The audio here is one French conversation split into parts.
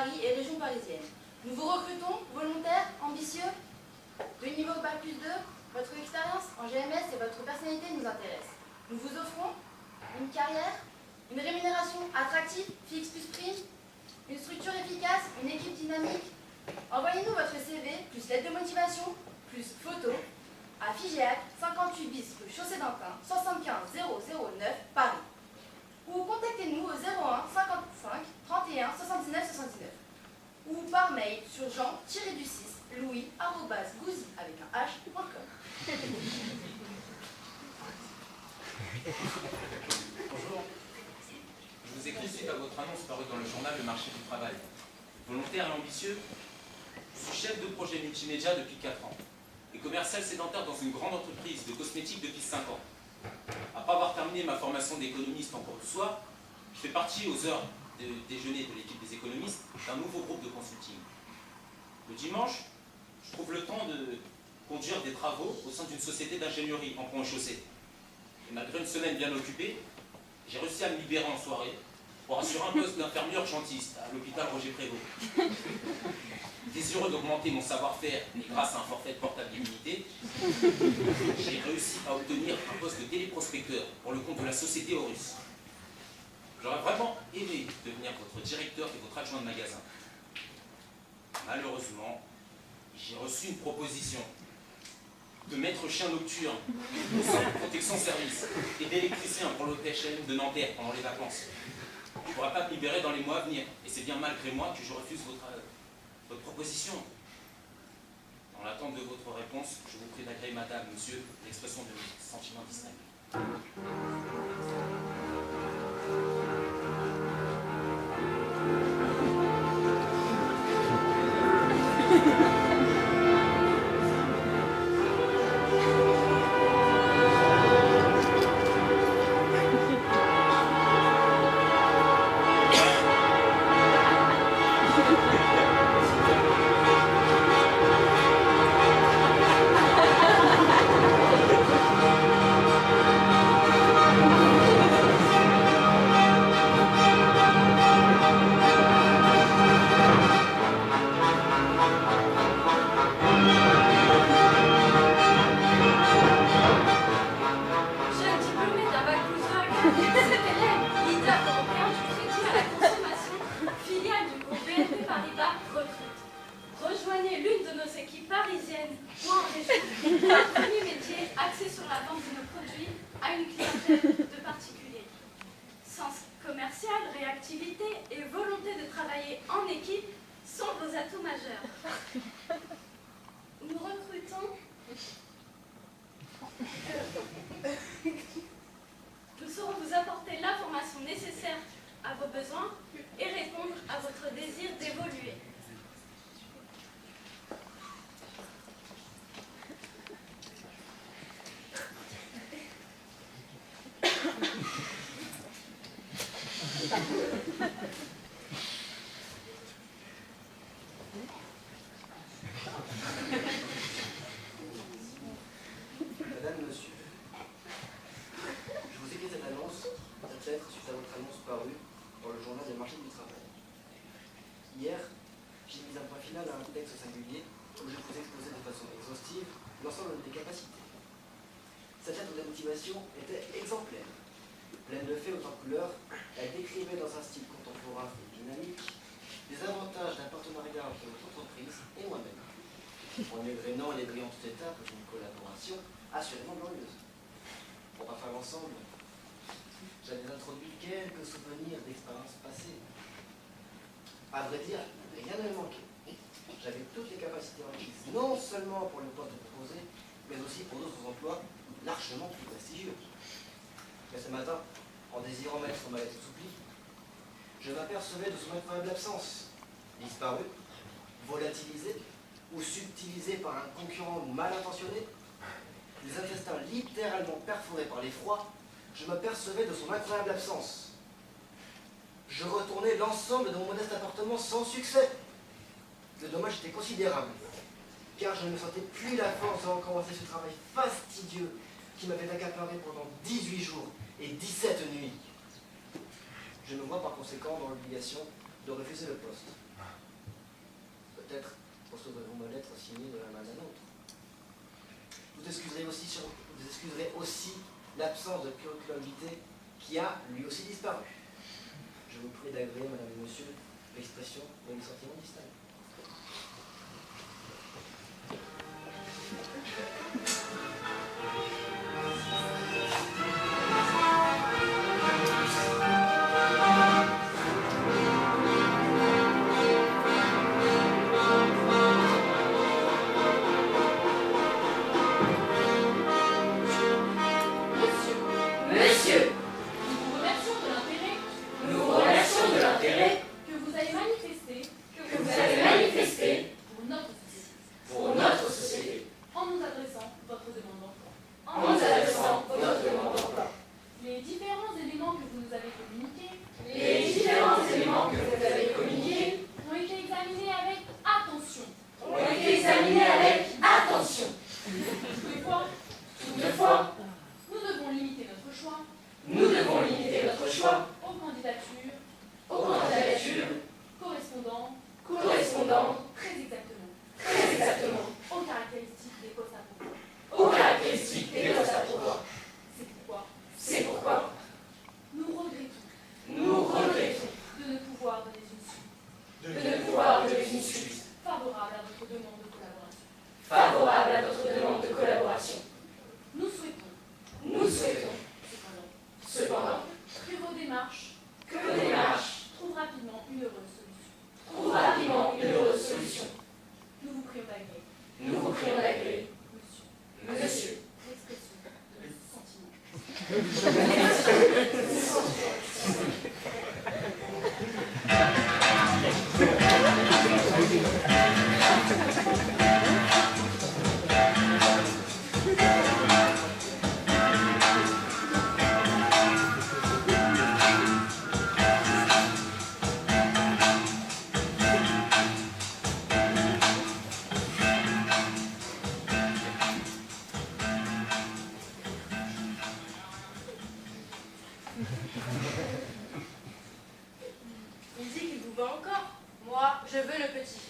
Paris et région parisienne. Nous vous recrutons, volontaires, ambitieux, de niveau Bac+2, votre expérience en GMS et votre personnalité nous intéressent. Nous vous offrons une carrière, une rémunération attractive, fixe plus prime, une structure efficace, une équipe dynamique. Envoyez-nous votre CV, plus lettre de motivation, plus photo, à Figeac, 58 bis rue Chaussée d'Antin, 75 009 Paris. Ou contactez-nous au 01 55 31 79 79. Ou par mail sur jean-du6 louis@gouzy avec un h.com. Bonjour. Je vous écris suite à votre annonce parue dans le journal Le Marché du Travail. Volontaire et ambitieux, je suis chef de projet multimédia depuis 4 ans et commercial sédentaire dans une grande entreprise de cosmétiques depuis 5 ans. Après avoir terminé ma formation d'économiste en cours du soir, je fais partie aux heures de déjeuner de l'équipe des économistes d'un nouveau groupe de consulting. Le dimanche, je trouve le temps de conduire des travaux au sein d'une société d'ingénierie en pont et chaussée. Et malgré une semaine bien occupée, j'ai réussi à me libérer en soirée pour assurer un poste d'infirmier urgentiste à l'hôpital Roger Prévost. Désireux d'augmenter mon savoir-faire et grâce à un forfait de portabilité, j'ai réussi à obtenir un poste de téléprospecteur pour le compte de la société Horus. J'aurais vraiment aimé devenir votre directeur et votre adjoint de magasin. Malheureusement, j'ai reçu une proposition de maître chien nocturne au centre de protection service et d'électricien pour l'hôtel de Nanterre pendant les vacances. Je ne pourrai pas me libérer dans les mois à venir et c'est bien malgré moi que je refuse votre proposition. Dans l'attente de votre réponse, je vous prie d'agréer, madame, monsieur, l'expression de mes sentiments distingués. Madame, monsieur, je vous écris cette annonce, peut-être suite à votre annonce parue dans le journal des marchés du travail. Hier, j'ai mis un point final à un texte singulier où je vous exposais de façon exhaustive l'ensemble des capacités. Cette lettre de motivation était exemplaire. Pleine de faits autant couleurs, elle décrivait dans un style contemporain et dynamique les avantages d'un partenariat entre votre entreprise et moi-même, en égrénant les brillantes étapes d'une collaboration assurément glorieuse. Pour parfaire l'ensemble, j'avais introduit quelques souvenirs d'expériences passées. À vrai dire, rien ne me manquait. J'avais toutes les capacités requises, non seulement pour le poste proposé, mais aussi pour d'autres emplois largement plus prestigieux. Mais ce matin, en désirant mettre ma lettre sous pli, je m'apercevais de son incroyable absence, disparue, volatilisée ou subtilisée par un concurrent mal intentionné, les intestins littéralement perforés par l'effroi, je m'apercevais de son incroyable absence. Je retournais l'ensemble de mon modeste appartement sans succès. Le dommage était considérable, car je ne me sentais plus la force de recommencer ce travail fastidieux qui m'avait accaparé pendant 18 jours et 17 nuits. Je me vois par conséquent dans l'obligation de refuser le poste. peut-être recevrez-vous ma lettre signée de la main d'un autre. Vous excuserez aussi l'absence de curiosité qui a lui aussi disparu. Je vous prie d'agréer, madame et monsieur, l'expression de mes sentiments distincts. Monsieur, nous nous vous vous remercions de l'intérêt que vous avez manifesté que vous avez manifesté pour notre société pour notre société en nous adressant votre demande d'emploi. en nous adressant notre demande d'emploi. Les différents éléments que vous nous avez communiqués Les différents éléments que vous avez communiqués ont été examinés avec attention. ont été examinés avec attention. Toutefois, Toutefois, nous devons limiter notre choix nous devons limiter notre choix aux candidatures aux candidatures correspondant très exactement exactement aux caractéristiques des postes à pourvoir. aux caractéristiques des postes à pourvoir. C'est pourquoi C'est pourquoi nous regrettons nous regrettons de ne pouvoir donner une suite de ne pouvoir donner une suite favorable à votre demande de collaboration. favorable à votre demande de collaboration. Nous souhaitons Nous souhaitons cependant cependant que vos démarches que vos démarches trouvent rapidement une heureuse solution. trouvent rapidement une heureuse solution. Nous vous prions d'agréer, Nous vous prions d'agréer, monsieur, monsieur, l'expression de nos sentiments. Il dit qu'il vous veut encore. Moi, je veux le petit.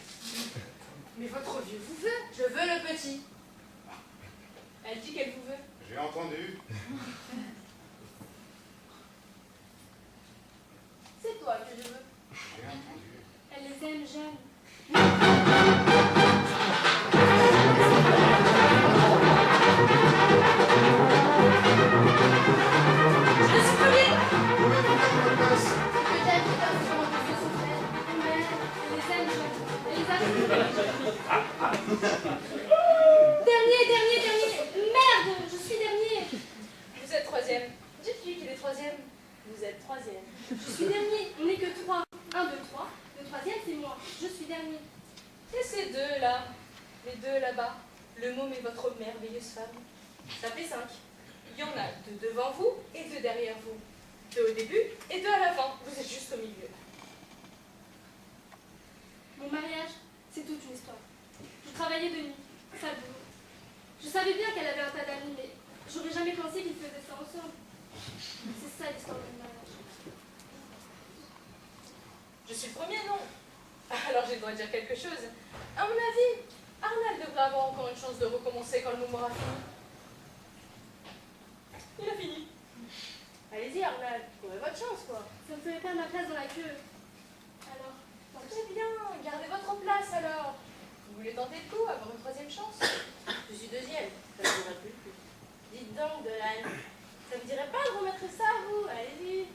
Mais votre vieux vous veut. Je veux le petit. Elle dit qu'elle vous veut. J'ai entendu. C'est toi que je veux. J'ai entendu. Elle les aime jeunes. Je suis premier. Peut-être que ta maison de ce secret, mais elle les aime jeunes. Elle les a Dernier. Merde, je suis dernier. Vous êtes troisième. Dites-lui qu'il est troisième. Vous êtes troisième. Je suis dernier. On n'est que 3. 1, 2, 3. Le troisième, c'est moi. Je suis dernier. Et ces deux là, les deux là-bas, le môme et votre merveilleuse femme, ça fait 5. Il y en a 2 devant vous et 2 derrière vous. 2 au début et 2 à la fin. Vous êtes juste au milieu. Mon mariage, c'est toute une histoire. Je travaillais de nuit, ça boulot. Je savais bien qu'elle avait un tas d'amis, mais j'aurais jamais pensé qu'ils faisaient ça ensemble. C'est ça l'histoire de mon mariage. Je suis le premier, non? Alors j'ai le droit de dire quelque chose. À mon avis, Arnal devrait avoir encore une chance de recommencer quand le moment aura fini. Il a fini. Allez-y, Arnal, trouvez votre chance, quoi. Ça me ferait perdre ma place dans la queue. Alors, Très bien, gardez votre place alors. Vous voulez tenter le coup, avoir une troisième chance? Je suis deuxième, ça ne dira plus. Dites donc, Dolan, ça ne dirait pas de remettre ça à vous? Allez-y.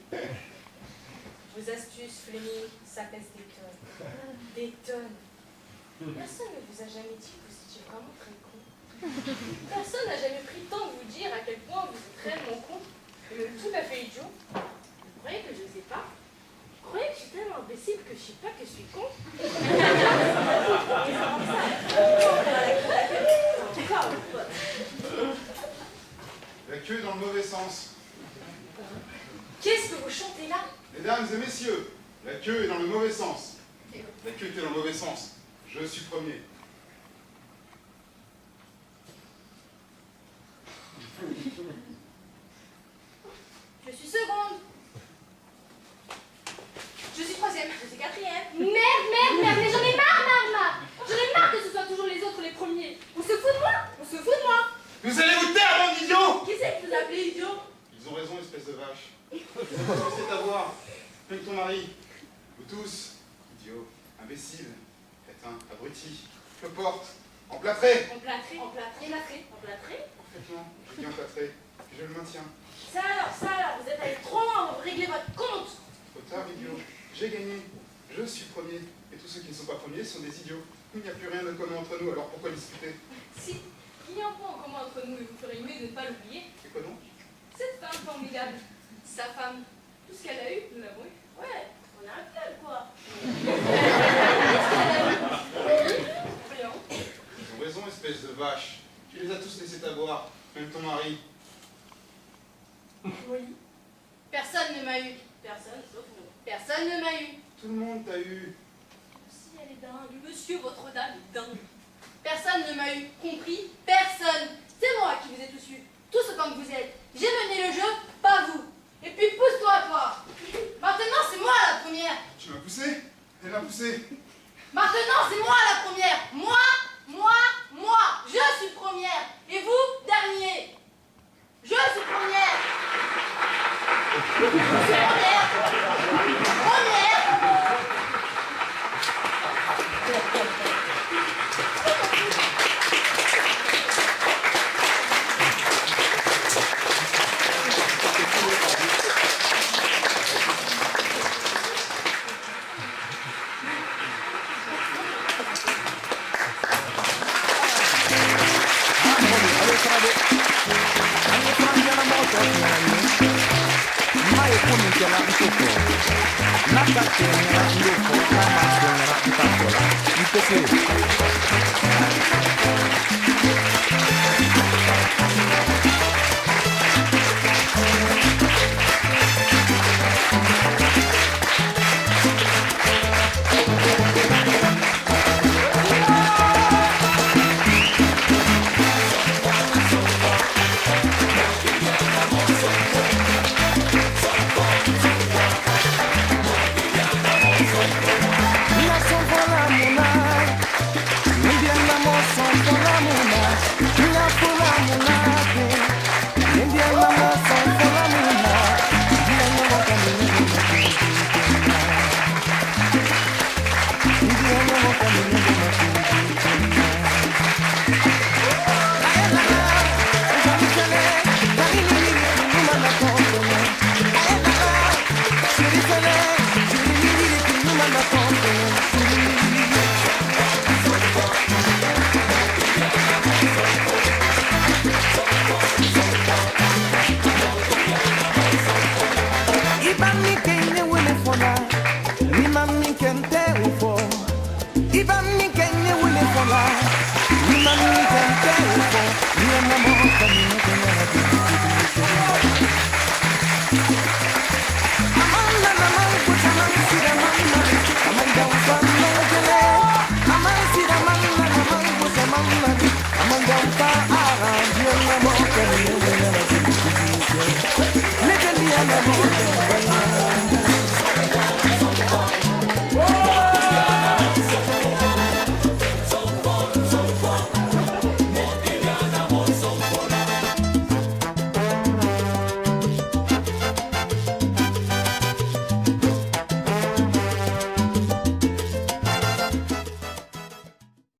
Vos astuces, Fleming, ça pèse des tonnes. Des tonnes. Personne ne vous a jamais dit que vous étiez vraiment très con. Personne n'a jamais pris le temps de vous dire à quel point vous êtes réellement con, et même tout à fait idiot. Vous croyez que je ne sais pas? Vous croyez que je suis tellement imbécile que je ne sais pas que je suis con? La queue est dans le mauvais sens. Qu'est-ce que vous chantez là? Mesdames et messieurs, la queue est dans le mauvais sens. La queue était dans le mauvais sens. Je suis premier. Je suis seconde. Je suis troisième. Je suis quatrième. merde, mais j'en ai marre. Oh, avoir, même ton mari. Vous tous, idiots, imbéciles, crétins, abrutis, cloportes, emplâtrés. Emplâtré. Parfaitement, j'ai dit emplâtrés, je le maintiens. Ça alors, vous êtes allé trop loin, vous réglez votre compte. Trop tard, idiot, j'ai gagné, je suis premier, et tous ceux qui ne sont pas premiers sont des idiots. Il n'y a plus rien de commun entre nous, alors pourquoi discuter? Si, il y a un point en commun entre nous et vous ferez mieux de ne pas l'oublier. C'est quoi donc? Cette femme formidable, sa femme, tout ce qu'elle a eu, nous l'avons eu. Ouais, on a un club quoi. Rien. Ils ont raison, espèce de vache. Tu les as tous laissés t'avoir, même ton mari. Oui. Personne ne m'a eu. Personne sauf nous. Personne ne m'a eu. Tout le monde t'a eu. Si elle est dingue, monsieur, votre dame est dingue. Personne ne m'a eu. Compris? Personne. C'est moi qui vous ai tous eu. Tous autant que vous êtes. J'ai mené le jeu, pas vous. Et puis pousse-toi, toi. Maintenant, c'est moi la première. Tu m'as poussé? Elle m'a poussé. Maintenant, c'est moi la première. Moi. Je suis première. Et vous, dernier. Je suis première. Première. Nakatengera ndoko, namatengera itakola. Ipokere.